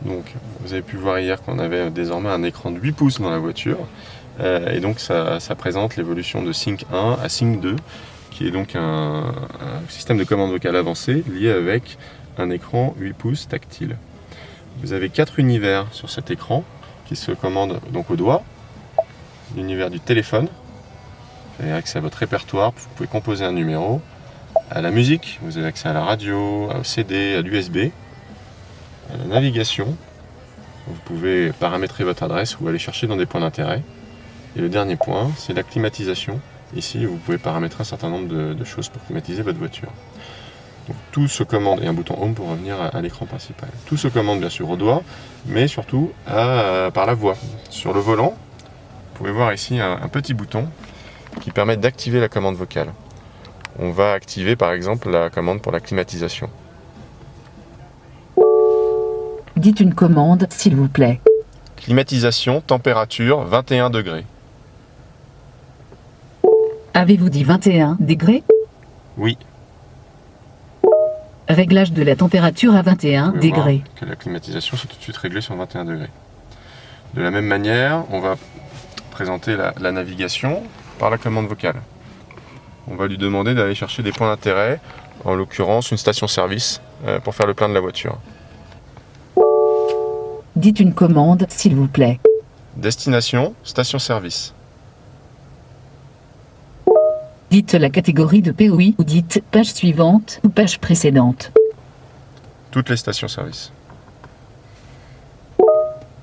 Donc vous avez pu voir hier qu'on avait désormais un écran de 8 pouces dans la voiture. Et donc ça présente l'évolution de Sync 1 à Sync 2, qui est donc un système de commande vocale avancé lié avec un écran 8 pouces tactile. Vous avez 4 univers sur cet écran qui se commandent donc au doigt. L'univers du téléphone, vous avez accès à votre répertoire, vous pouvez composer un numéro. À la musique, vous avez accès à la radio, au CD, à l'USB. À la navigation, vous pouvez paramétrer votre adresse ou aller chercher dans des points d'intérêt. Et le dernier point, c'est la climatisation. Ici, vous pouvez paramétrer un certain nombre de choses pour climatiser votre voiture. Donc, tout se commande, et un bouton Home pour revenir à l'écran principal. Tout se commande bien sûr au doigt, mais surtout par la voix. Sur le volant, vous pouvez voir ici un petit bouton qui permet d'activer la commande vocale. On va activer par exemple la commande pour la climatisation. Dites une commande, s'il vous plaît. Climatisation, température 21 degrés. Avez-vous dit 21 degrés? Oui. Réglage de la température à 21 Vous pouvez voir degrés. que la climatisation soit tout de suite réglée sur 21 degrés. De la même manière, on va présenter la navigation par la commande vocale. On va lui demander d'aller chercher des points d'intérêt, en l'occurrence une station-service, pour faire le plein de la voiture. Dites une commande, s'il vous plaît. Destination, station-service. Dites la catégorie de POI ou dites page suivante ou page précédente. Toutes les stations-service.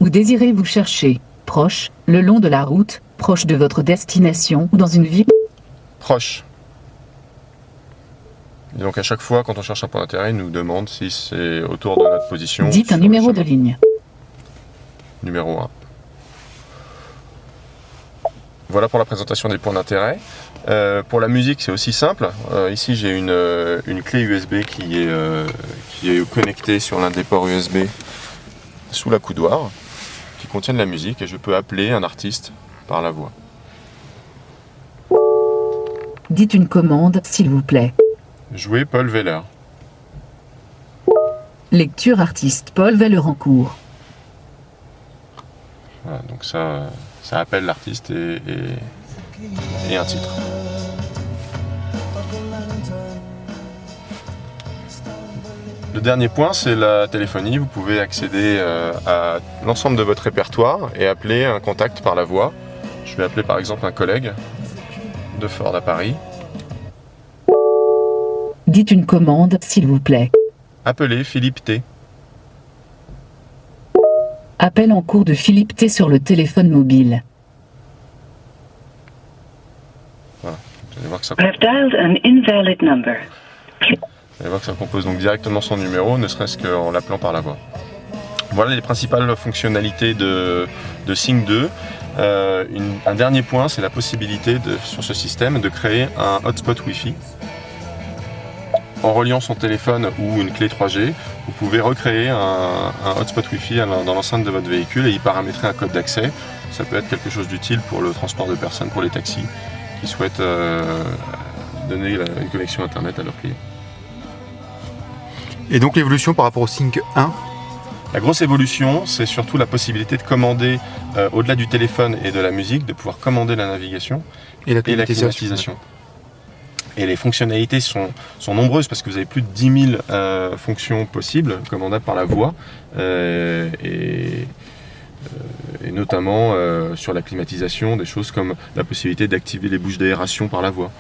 Où désirez-vous chercher? Proche, le long de la route, proche de votre destination ou dans une ville? Proche. Et donc à chaque fois, quand on cherche un point d'intérêt, il nous demande si c'est autour de notre position. Dites un numéro de ligne. Numéro 1. Voilà pour la présentation des points d'intérêt. Pour la musique, c'est aussi simple. Ici, j'ai une clé USB qui est connectée sur l'un des ports USB sous la coudoir, qui contient de la musique, et je peux appeler un artiste par la voix. Dites une commande, s'il vous plaît. Jouer Paul Weller. Lecture artiste Paul Weller-en-Cours. Voilà, donc ça appelle l'artiste et un titre. Le dernier point, c'est la téléphonie. Vous pouvez accéder à l'ensemble de votre répertoire et appeler un contact par la voix. Je vais appeler par exemple un collègue de Ford à Paris. Dites une commande, s'il vous plaît. Appelez Philippe T. Appel en cours de Philippe T sur le téléphone mobile. Voilà. Vous allez voir que ça I have dialed an invalid number. Vous allez voir que ça compose donc directement son numéro, ne serait-ce qu'en l'appelant par la voix. Voilà les principales fonctionnalités de Sync 2. Un dernier point, c'est la possibilité sur ce système de créer un hotspot Wi-Fi. En reliant son téléphone ou une clé 3G, vous pouvez recréer un hotspot Wi-Fi dans l'enceinte de votre véhicule et y paramétrer un code d'accès. Ça peut être quelque chose d'utile pour le transport de personnes, pour les taxis qui souhaitent donner une connexion Internet à leurs clients. Et donc l'évolution par rapport au Sync 1? La grosse évolution, c'est surtout la possibilité de commander, au-delà du téléphone et de la musique, de pouvoir commander la navigation Et la et la climatisation. Et les fonctionnalités sont nombreuses parce que vous avez plus de 10 000 fonctions possibles, commandables par la voix, et notamment sur la climatisation, des choses comme la possibilité d'activer les bouches d'aération par la voix.